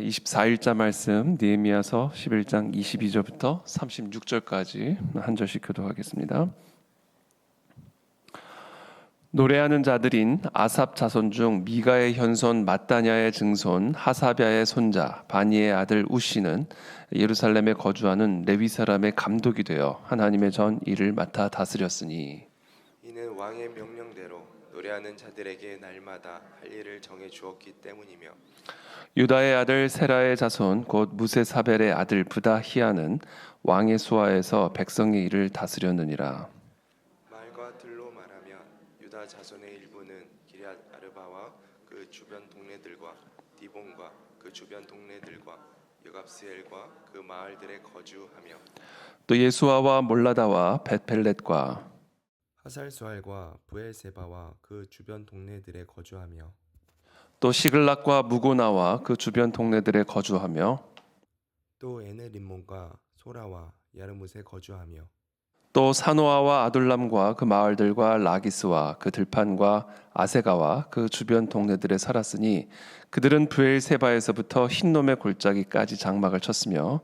24일자 말씀 느헤미야서 11장 22절부터 36절까지 한 절씩 교독하겠습니다. 노래하는 자들인 아삽 자손 중 미가의 현손 마따냐의 증손 하사랴의 손자 바니의 아들 우시는 예루살렘에 거주하는 레위 사람의 감독이 되어 하나님의 전 일을 맡아 다스렸으니 이는 왕의 명령대로 노래하는 자들에게 날마다 할 일을 정해 주었기 때문이며 유다의 아들 세라의 자손 곧 무세사벨의 아들 브다히아는 왕의 수하에서 백성의 일을 다스렸느니라. 말과 들로 말하면 유다 자손의 일부는 기럇 아르바와 그 주변 동네들과 디본과 그 주변 동네들과 여갑스엘과 그 마을들에 거주하며 또 예수아와 몰라다와 벳펠렛과 하살수알과 부엘세바와 그 주변 동네들에 거주하며 또 시글락과 무고나와 그 주변 동네들에 거주하며 또 에네림몬과 소라와 야르뭇에 거주하며 또 사노아와 아둘람과 그 마을들과 라기스와 그 들판과 아세가와 그 주변 동네들에 살았으니 그들은 브엘세바에서부터 흰놈의 골짜기까지 장막을 쳤으며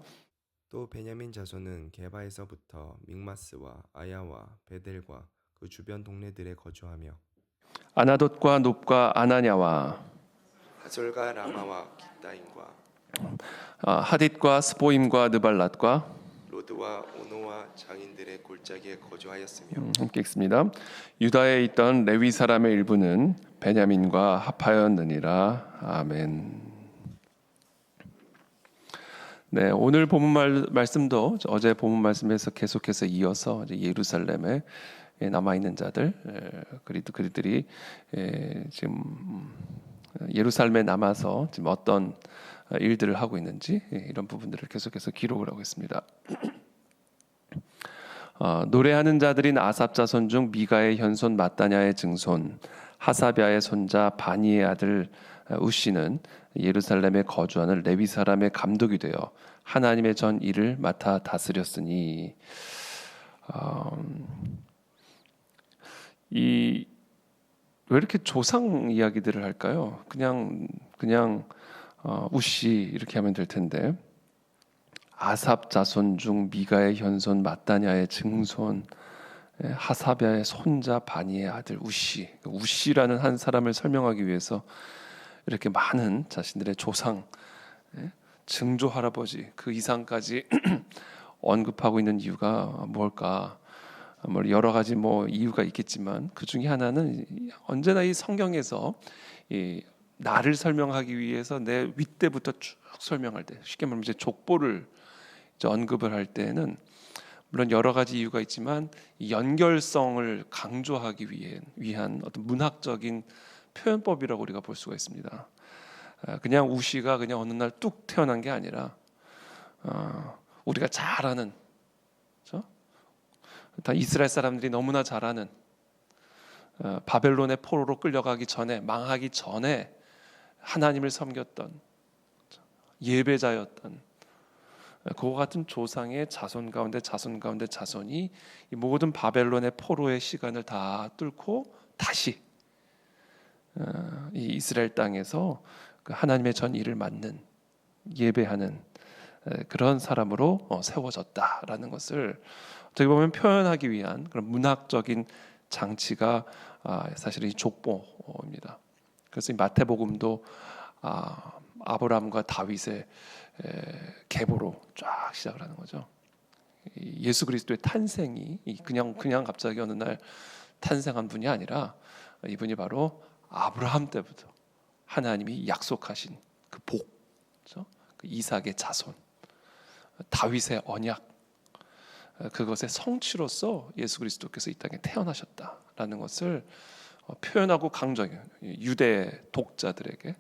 또 베냐민 자손은 게바에서부터 믹마스와 아야와 베델과 그 주변 동네들에 거주하며 아나돗과 놉과 아나냐와 하솔과 라마와 기타임과 하딧과 스보임과 느발랏과 로드와 오노와 장인들의 골짜기에 거주하였으며 함께 읽습니다. 유다에 있던 레위 사람의 일부는 베냐민과 합하였느니라. 아멘. 네, 오늘 본문 말씀도 어제 본문 말씀에서 계속해서 이어서 이제 예루살렘에 남아 있는 자들, 그들이 지금 예루살렘에 남아서 지금 어떤 일들을 하고 있는지 이런 부분들을 계속해서 기록을 하고 있습니다. 노래하는 자들인 아삽 자손 중 미가의 현손 마따냐의 증손 하사랴의 손자 바니의 아들 우시는 예루살렘에 거주하는 레위 사람의 감독이 되어 하나님의 전 일을 맡아 다스렸으니 왜 이렇게 조상 이야기들을 할까요? 그냥 우시 이렇게 하면 될 텐데 아삽 자손 중 미가의 현손 마따냐의 증손 하사랴의 손자 바니의 아들 우시라는 한 사람을 설명하기 위해서 이렇게 많은 자신들의 조상 증조 할아버지 그 이상까지 언급하고 있는 이유가 뭘까? 여러 가지 이유가 있겠지만 그 중에 하나는 언제나 이 성경에서 이 나를 설명하기 위해서 내 윗대부터 쭉 설명할 때 쉽게 말하면 이제 족보를 이제 언급을 할 때는 물론 여러 가지 이유가 있지만 이 연결성을 강조하기 위한 어떤 문학적인 표현법이라고 우리가 볼 수가 있습니다. 그냥 우시가 그냥 어느 날 뚝 태어난 게 아니라 우리가 잘 아는 다 이스라엘 사람들이 너무나 잘 아는 바벨론의 포로로 끌려가기 전에 망하기 전에 하나님을 섬겼던 예배자였던 그와 같은 조상의 자손 가운데 자손이 이 모든 바벨론의 포로의 시간을 다 뚫고 다시 이 이스라엘 땅에서 그 하나님의 전 일을 맡는 예배하는 그런 사람으로 세워졌다라는 것을 어떻게 보면 표현하기 위한 그런 문학적인 장치가 사실 이 족보입니다. 그래서 이 마태복음도 아브라함과 다윗의 계보로 쫙 시작을 하는 거죠. 예수 그리스도의 탄생이 그냥 갑자기 어느 날 탄생한 분이 아니라 이분이 바로 아브라함 때부터 하나님이 약속하신 그 복, 그렇죠? 그 이삭의 자손, 다윗의 언약, 그것의 성취로서 예수 그리스도께서 이 땅에 태어나셨다라는 것을 표현하고 강조해요. 유대 독자들에게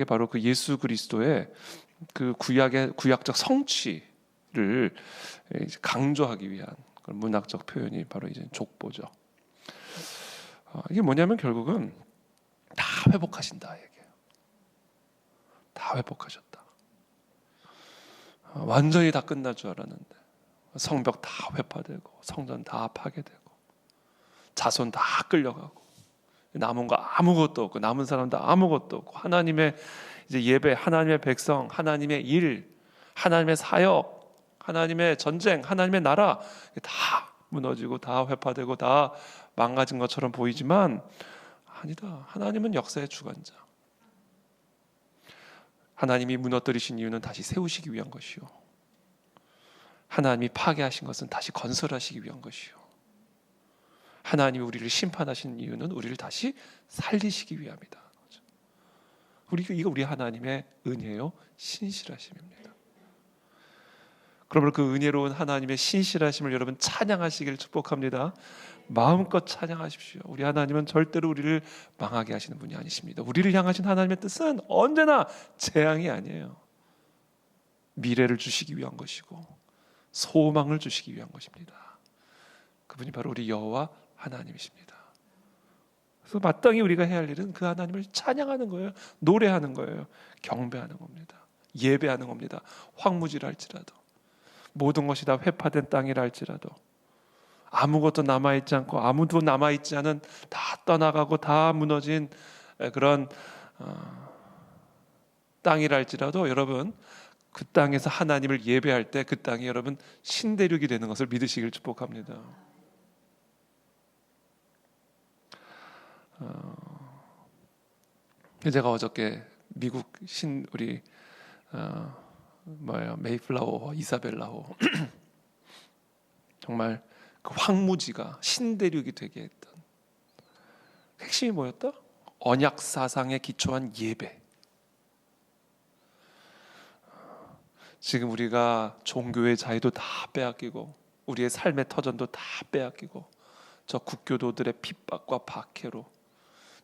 바로 그 예수 그리스도의 그 구약적 성취를 강조하기 위한 그런 문학적 표현이 바로 이제 족보죠. 이게 뭐냐면 결국은 다 회복하신다 얘기예요. 다 회복하셨다. 완전히 다 끝날 줄 알았는데 성벽 다 회파되고 성전 다 파괴되고 자손 다 끌려가고 남은 거 아무것도 없고 남은 사람도 아무것도 없고 하나님의 이제 예배, 하나님의 백성, 하나님의 일, 하나님의 사역, 하나님의 전쟁, 하나님의 나라 다 무너지고 다 회파되고 다 망가진 것처럼 보이지만 아니다. 하나님은 역사의 주관자. 하나님이 무너뜨리신 이유는 다시 세우시기 위한 것이요. 하나님이 파괴하신 것은 다시 건설하시기 위한 것이요. 하나님이 우리를 심판하신 이유는 우리를 다시 살리시기 위함이다. 이거 우리 하나님의 은혜요, 신실하심입니다. 그러므로 그 은혜로운 하나님의 신실하심을 여러분 찬양하시길 축복합니다. 마음껏 찬양하십시오. 우리 하나님은 절대로 우리를 망하게 하시는 분이 아니십니다. 우리를 향하신 하나님의 뜻은 언제나 재앙이 아니에요. 미래를 주시기 위한 것이고 소망을 주시기 위한 것입니다. 그분이 바로 우리 여호와 하나님이십니다. 그래서 마땅히 우리가 해야 할 일은 그 하나님을 찬양하는 거예요. 노래하는 거예요. 경배하는 겁니다. 예배하는 겁니다. 황무지라 할지라도, 모든 것이 다 회파된 땅이라 할지라도, 아무것도 남아있지 않고 아무도 남아있지 않은, 다 떠나가고 다 무너진 그런 땅이라 할지라도 여러분 그 땅에서 하나님을 예배할 때 그 땅이 여러분 신대륙이 되는 것을 믿으시길 축복합니다. 제가 어저께 미국 우리 메이플라워 이사벨라호 정말 그 황무지가 신대륙이 되게 했던 핵심이 뭐였다? 언약 사상에 기초한 예배. 지금 우리가 종교의 자유도 다 빼앗기고 우리의 삶의 터전도 다 빼앗기고 저 국교도들의 핍박과 박해로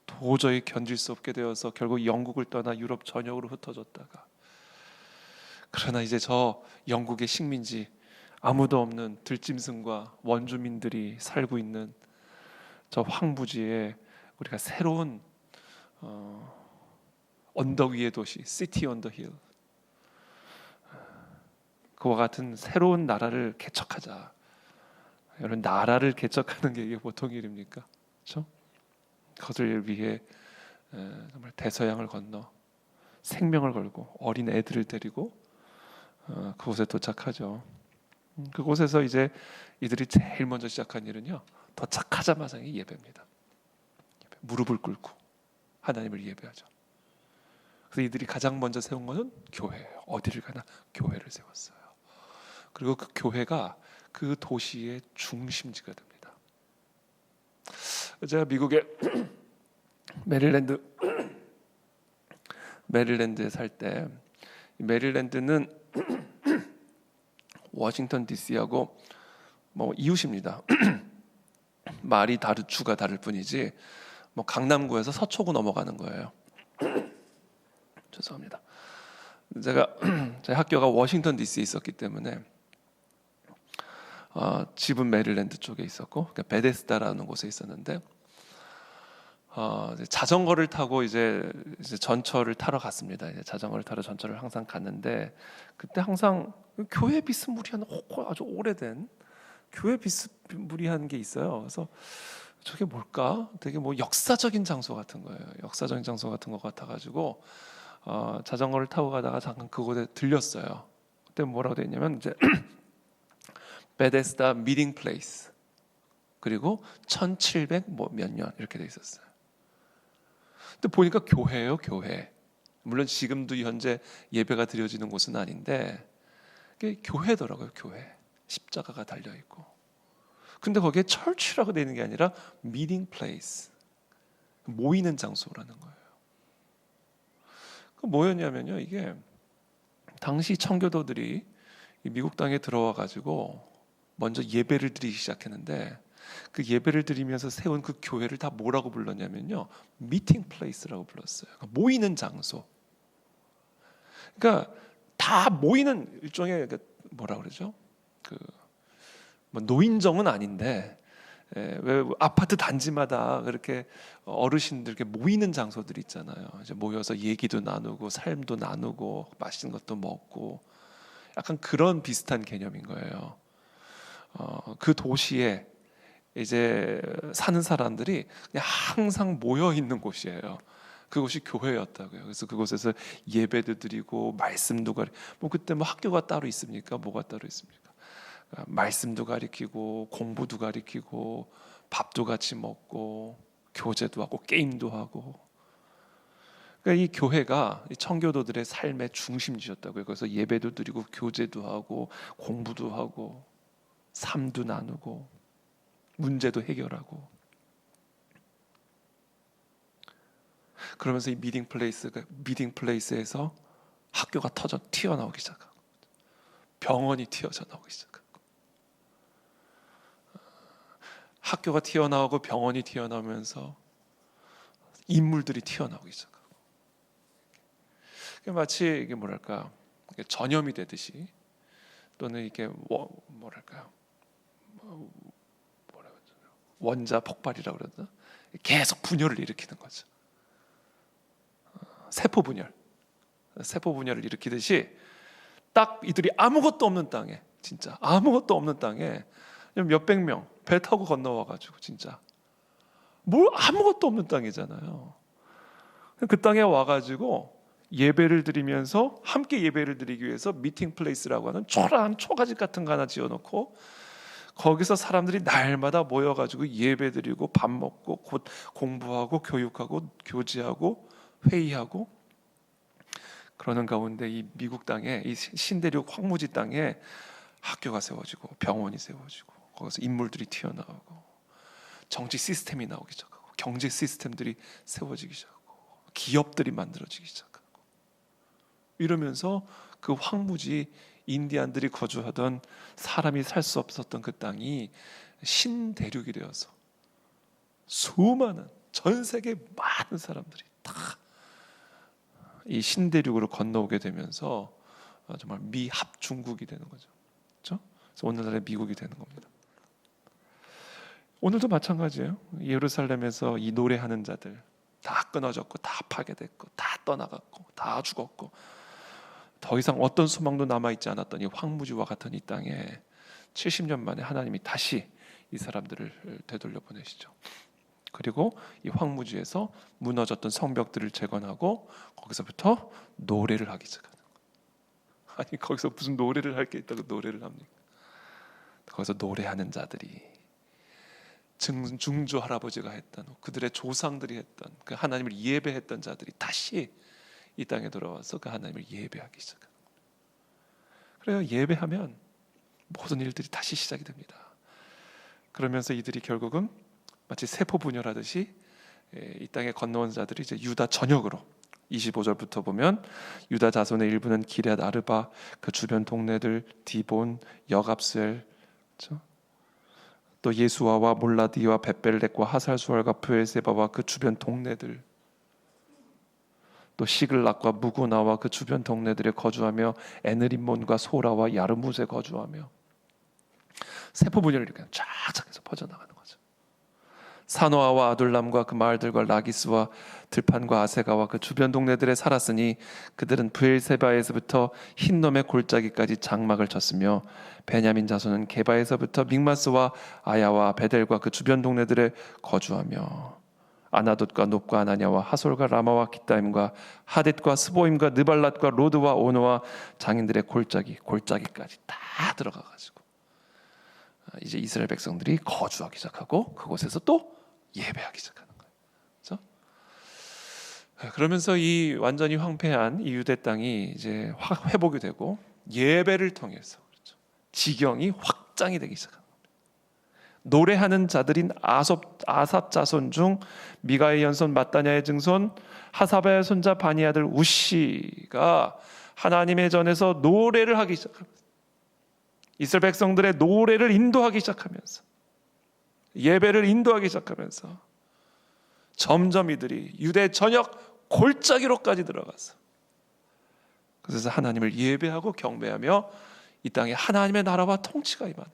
도저히 견딜 수 없게 되어서 결국 영국을 떠나 유럽 전역으로 흩어졌다가, 그러나 이제 저 영국의 식민지 아무도 없는 들짐승과 원주민들이 살고 있는 저 황부지에 우리가 새로운 언덕 위의 도시, 시티 언더 힐, 그와 같은 새로운 나라를 개척하자. 여러분, 나라를 개척하는 게 이게 보통 일입니까? 그렇죠? 그것을 위해 정말 대서양을 건너 생명을 걸고 어린 애들을 데리고 그곳에 도착하죠. 그곳에서 이제 이들이 제일 먼저 시작한 일은요, 도착하자마자 예배입니다. 무릎을 꿇고 하나님을 예배하죠. 그래서 이들이 가장 먼저 세운 것은 교회예요. 어디를 가나 교회를 세웠어요. 그리고 그 교회가 그 도시의 중심지가 됩니다. 제가 미국의 메릴랜드에 살 때, 메릴랜드는 워싱턴 DC하고 뭐 이웃입니다. 말이 주가 다를 뿐이지 뭐 강남구에서 서초구 넘어가는 거예요. 죄송합니다. 제 학교가 워싱턴 DC에 있었기 때문에 집은 메릴랜드 쪽에 있었고, 그러니까 베데스다라는 곳에 있었는데 자전거를 타고 이제 전철을 타러 갔습니다. 이제 자전거를 타러 전철을 항상 갔는데, 그때 항상 교회 비스무리한 아주 오래된 교회 비스무리한 게 있어요. 그래서 저게 뭘까? 되게 뭐 역사적인 장소 같은 거예요. 역사적인 장소 같은 것 같아가지고 자전거를 타고 가다가 잠깐 그곳에 들렸어요. 그때 뭐라고 돼 있냐면 이제 베데스다 미팅 플레이스, 그리고 1700 뭐 몇 년 이렇게 돼 있었어요. 근데 보니까 교회예요, 교회. 물론 지금도 현재 예배가 드려지는 곳은 아닌데 그게 교회더라고요, 교회. 십자가가 달려 있고. 근데 거기에 철치라고 되어 있는 게 아니라 미팅 플레이스, 모이는 장소라는 거예요. 그 뭐였냐면요, 이게 당시 청교도들이 미국 땅에 들어와 가지고 먼저 예배를 드리기 시작했는데, 그 예배를 드리면서 세운 그 교회를 다 뭐라고 불렀냐면요, 미팅 플레이스라고 불렀어요. 그러니까 모이는 장소. 그러니까 다 모이는 일종의 뭐라 그러죠? 뭐 노인정은 아닌데 왜 아파트 단지마다 그렇게 어르신들 이렇게 모이는 장소들 있잖아요. 이제 모여서 얘기도 나누고 삶도 나누고 맛있는 것도 먹고 약간 그런 비슷한 개념인 거예요. 그 도시에 이제 사는 사람들이 그냥 항상 모여 있는 곳이에요. 그곳이 교회였다고요. 그래서 그곳에서 예배도 드리고 말씀도 뭐 그때 뭐 학교가 따로 있습니까? 뭐가 따로 있습니까? 말씀도 가리키고 공부도 가리키고 밥도 같이 먹고 교제도 하고 게임도 하고. 그러니까 이 교회가 이 청교도들의 삶의 중심지였다고요. 그래서 예배도 드리고 교제도 하고 공부도 하고 삶도 나누고 문제도 해결하고. 그러면서 이 미팅 플레이스에서 학교가 튀어나오기 시작하고 병원이 튀어나오기 시작하고 학교가 튀어나오고 병원이 튀어나오면서 인물들이 튀어나오기 시작하고 마치 이게 뭐랄까 전염이 되듯이 또는 이게 뭐랄까요 원자 폭발이라고 그러나 계속 분열을 일으키는 거죠. 세포 분열을 일으키듯이 딱 이들이 아무것도 없는 땅에 진짜 아무것도 없는 땅에 몇백 명 배 타고 건너와가지고 진짜 뭘 아무것도 없는 땅이잖아요. 그 땅에 와가지고 예배를 드리면서 함께 예배를 드리기 위해서 미팅 플레이스라고 하는 초라한 초가집 같은 거 하나 지어놓고 거기서 사람들이 날마다 모여가지고 예배 드리고 밥 먹고 곧 공부하고 교육하고 교제하고 회의하고 그러는 가운데 이 미국 땅에 이 신대륙 황무지 땅에 학교가 세워지고 병원이 세워지고 거기서 인물들이 튀어나오고 정치 시스템이 나오기 시작하고 경제 시스템들이 세워지기 시작하고 기업들이 만들어지기 시작하고 이러면서 그 황무지 인디안들이 거주하던 사람이 살 수 없었던 그 땅이 신대륙이 되어서 수많은 전 세계 많은 사람들이 다 이 신대륙으로 건너오게 되면서 정말 미합 중국이 되는 거죠. 그렇죠? 그래서 오늘날의 미국이 되는 겁니다. 오늘도 마찬가지예요. 예루살렘에서 이 노래하는 자들 다 끊어졌고 다 파괴됐고 다 떠나갔고 다 죽었고 더 이상 어떤 소망도 남아있지 않았던 이 황무지와 같은 이 땅에 70년 만에 하나님이 다시 이 사람들을 되돌려 보내시죠. 그리고 이 황무지에서 무너졌던 성벽들을 재건하고 거기서부터 노래를 하기 시작하는 거예요. 아니 거기서 무슨 노래를 할 게 있다고 노래를 합니까? 거기서 노래하는 자들이 중조 할아버지가 했던 그들의 조상들이 했던 그 하나님을 예배했던 자들이 다시 이 땅에 돌아와서 그 하나님을 예배하기 시작하는 거예요. 그래요. 예배하면 모든 일들이 다시 시작이 됩니다. 그러면서 이들이 결국은 마치 세포 분열하듯이 이 땅에 건너온 자들이 이제 유다 전역으로 25절부터 보면 유다 자손의 일부는 기럇 아르바 그 주변 동네들 디본 여갑스엘 그렇죠? 또 예수아와 몰라디와 벳벨렉과 하살수알과 브엘세바와 그 주변 동네들 또 시글락과 무구나와 그 주변 동네들에 거주하며 에느림몬과 소라와 야르무세 거주하며 세포 분열을 이렇게 쫙쫙 해서 퍼져나가는 거죠. 사노아와 아둘람과 그 마을들과 라기스와 들판과 아세가와 그 주변 동네들에 살았으니 그들은 브엘세바에서부터 흰놈의 골짜기까지 장막을 쳤으며 베냐민 자손은 게바에서부터 믹마스와 아야와 베델과 그 주변 동네들에 거주하며 아나돗과 놉과 아나냐와 하솔과 라마와 기타임과 하뎃과 스보임과 느발랏과 로드와 오노와 장인들의 골짜기까지 다 들어가가지고 이제 이스라엘 백성들이 거주하기 시작하고 그곳에서 또 예배하기 시작하는 거예요. 그렇죠? 그러면서 이 완전히 황폐한 이 유대 땅이 이제 회복이 되고 예배를 통해서 그렇죠? 지경이 확장이 되기 시작합니다. 노래하는 자들인 아삽 자손 중 미가의 연손 마따냐의 증손 하사바의 손자 바니 아들 우시가 하나님의 전에서 노래를 하기 시작합니다. 이스라엘 백성들의 노래를 인도하기 시작하면서 예배를 인도하기 시작하면서 점점 이들이 유대 전역 골짜기로까지 들어가서 그래서 하나님을 예배하고 경배하며 이 땅에 하나님의 나라와 통치가 임하는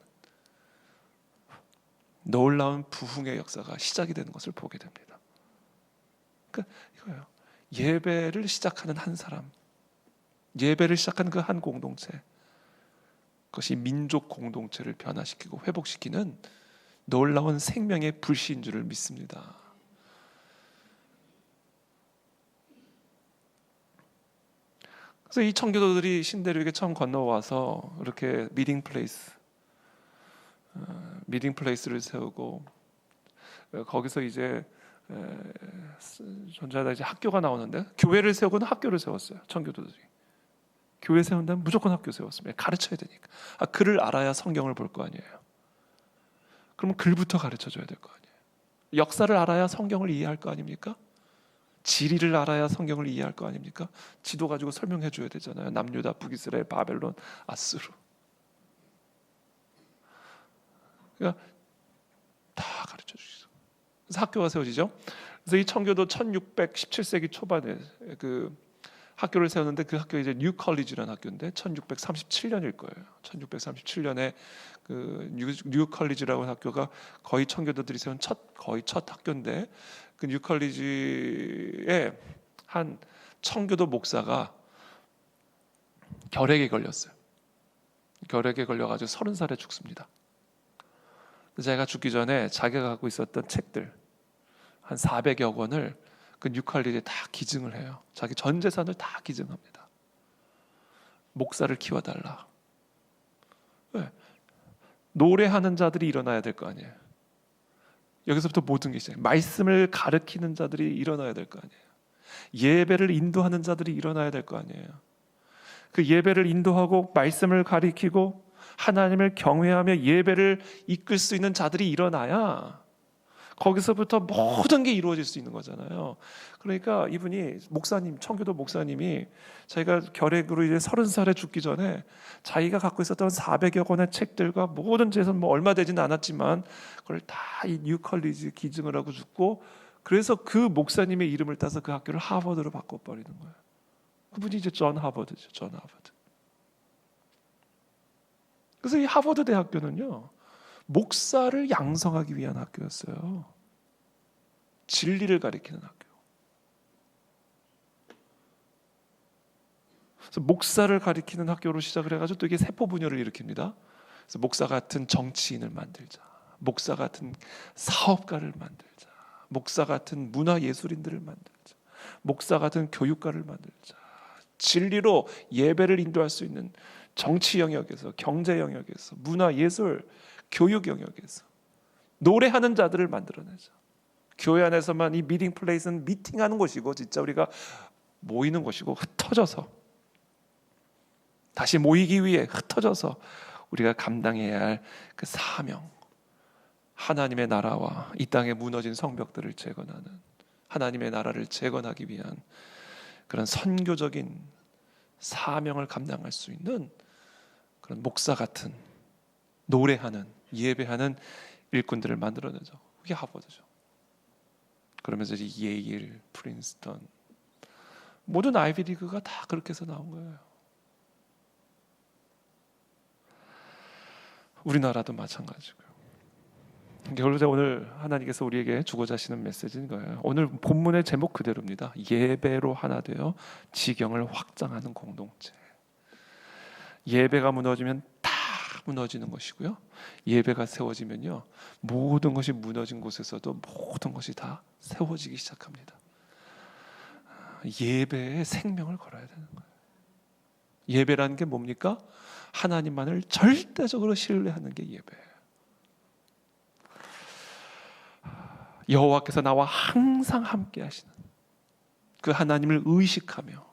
놀라운 부흥의 역사가 시작이 되는 것을 보게 됩니다. 그러니까 이거예요. 예배를 시작하는 한 사람, 예배를 시작하는 그 한 공동체, 그것이 민족 공동체를 변화시키고 회복시키는 놀라운 생명의 불씨인 줄을 믿습니다. 그래서 이 청교도들이 신대륙에 처음 건너와서 이렇게 미팅 플레이스를 세우고 거기서 이제 존재하다 이제 학교가 나오는데 교회를 세우고는 학교를 세웠어요. 청교도들이 교회 세운다면 무조건 학교 세웠습니다. 가르쳐야 되니까. 글을 알아야 성경을 볼 거 아니에요. 그러면 글부터 가르쳐줘야 될 거 아니에요. 역사를 알아야 성경을 이해할 거 아닙니까? 지리를 알아야 성경을 이해할 거 아닙니까? 지도 가지고 설명해 줘야 되잖아요. 남유다, 북이스라엘, 바벨론, 아수르. 그러니까 다 가르쳐 주시죠. 그래서 학교가 세워지죠. 그래서 이 청교도 1617세기 초반에 그 학교를 세웠는데 그 학교가 이제 뉴 컬리지라는 학교인데 1637년일 거예요. 1637년에 그 뉴 컬리지라고 하는 학교가 거의 청교도들이 세운 거의 첫 학교인데 그 뉴 컬리지에 한 청교도 목사가 결핵에 걸렸어요. 결핵에 걸려가지고 30살에 죽습니다. 자기가 죽기 전에 자기가 갖고 있었던 책들 한 400여 권을 그 뉴칼리지에 다 기증을 해요. 자기 전 재산을 다 기증합니다. 목사를 키워달라. 왜? 노래하는 자들이 일어나야 될 거 아니에요. 여기서부터 모든 게 시작해요. 말씀을 가르치는 자들이 일어나야 될 거 아니에요. 예배를 인도하는 자들이 일어나야 될 거 아니에요. 그 예배를 인도하고 말씀을 가리키고 하나님을 경외하며 예배를 이끌 수 있는 자들이 일어나야 거기서부터 모든 게 이루어질 수 있는 거잖아요. 그러니까 이분이 목사님, 청교도 목사님이 자기가 결핵으로 이제 30살에 죽기 전에 자기가 갖고 있었던 400여 권의 책들과 모든 재산 뭐 얼마 되지는 않았지만 그걸 다 이 뉴 컬리지 기증을 하고 죽고, 그래서 그 목사님의 이름을 따서 그 학교를 하버드로 바꿔버리는 거예요. 그분이 이제 존 하버드죠. 존 하버드. 그래서 이 하버드 대학교는요, 목사를 양성하기 위한 학교였어요. 진리를 가리키는 학교. 그래서 목사를 가리키는 학교로 시작을 해가지고 또 이게 세포 분열을 일으킵니다. 그래서 목사 같은 정치인을 만들자, 목사 같은 사업가를 만들자, 목사 같은 문화 예술인들을 만들자, 목사 같은 교육가를 만들자. 진리로 예배를 인도할 수 있는 정치 영역에서, 경제 영역에서, 문화 예술, 교육 영역에서 노래하는 자들을 만들어내자. 교회 안에서만 이 미팅 플레이스는 미팅하는 곳이고 진짜 우리가 모이는 곳이고, 흩어져서 다시 모이기 위해 흩어져서 우리가 감당해야 할 그 사명, 하나님의 나라와 이 땅에 무너진 성벽들을 재건하는, 하나님의 나라를 재건하기 위한 그런 선교적인 사명을 감당할 수 있는 그런 목사 같은 노래하는, 예배하는 일꾼들을 만들어내죠. 그게 하버드죠. 그러면서 이제 예일, 프린스턴, 모든 아이비리그가 다 그렇게 해서 나온 거예요. 우리나라도 마찬가지고요. 결국 오늘 하나님께서 우리에게 주고자 하시는 메시지인 거예요. 오늘 본문의 제목 그대로입니다. 예배로 하나 되어 지경을 확장하는 공동체. 예배가 무너지면 다 무너지는 것이고요, 예배가 세워지면요, 모든 것이 무너진 곳에서도 모든 것이 다 세워지기 시작합니다. 예배에 생명을 걸어야 되는 거예요. 예배라는 게 뭡니까? 하나님만을 절대적으로 신뢰하는 게 예배예요. 여호와께서 나와 항상 함께 하시는 그 하나님을 의식하며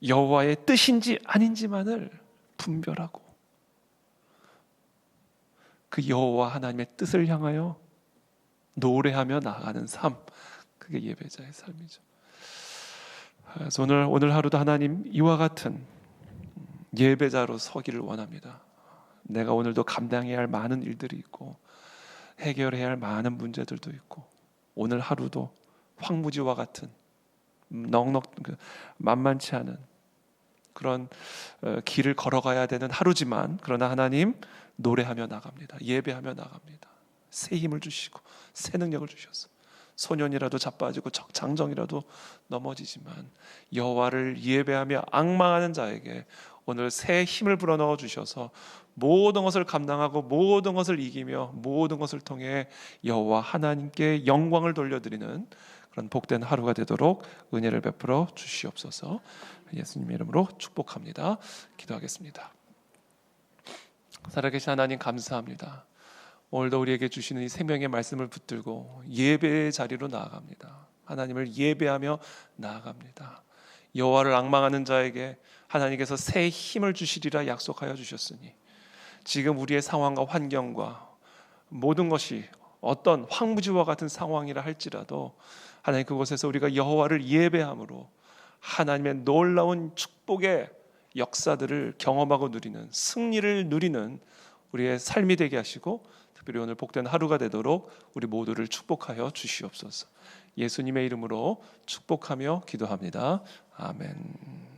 여호와의 뜻인지 아닌지만을 분별하고 그 여호와 하나님의 뜻을 향하여 노래하며 나아가는 삶, 그게 예배자의 삶이죠. 그래서 오늘 하루도 하나님 이와 같은 예배자로 서기를 원합니다. 내가 오늘도 감당해야 할 많은 일들이 있고 해결해야 할 많은 문제들도 있고, 오늘 하루도 황무지와 같은 만만치 않은 그런 길을 걸어가야 되는 하루지만, 그러나 하나님 노래하며 나갑니다. 예배하며 나갑니다. 새 힘을 주시고 새 능력을 주셔서 소년이라도 자빠지고 장정이라도 넘어지지만 여호와를 예배하며 앙망하는 자에게 오늘 새 힘을 불어넣어 주셔서 모든 것을 감당하고 모든 것을 이기며 모든 것을 통해 여호와 하나님께 영광을 돌려드리는 그런 복된 하루가 되도록 은혜를 베풀어 주시옵소서. 예수님의 이름으로 축복합니다. 기도하겠습니다. 살아계신 하나님 감사합니다. 오늘도 우리에게 주시는 이 생명의 말씀을 붙들고 예배의 자리로 나아갑니다. 하나님을 예배하며 나아갑니다. 여호와를 앙망하는 자에게 하나님께서 새 힘을 주시리라 약속하여 주셨으니 지금 우리의 상황과 환경과 모든 것이 어떤 황무지와 같은 상황이라 할지라도 하나님 그곳에서 우리가 여호와를 예배함으로 하나님의 놀라운 축복의 역사들을 경험하고 누리는 승리를 누리는 우리의 삶이 되게 하시고 특별히 오늘 복된 하루가 되도록 우리 모두를 축복하여 주시옵소서. 예수님의 이름으로 축복하며 기도합니다. 아멘.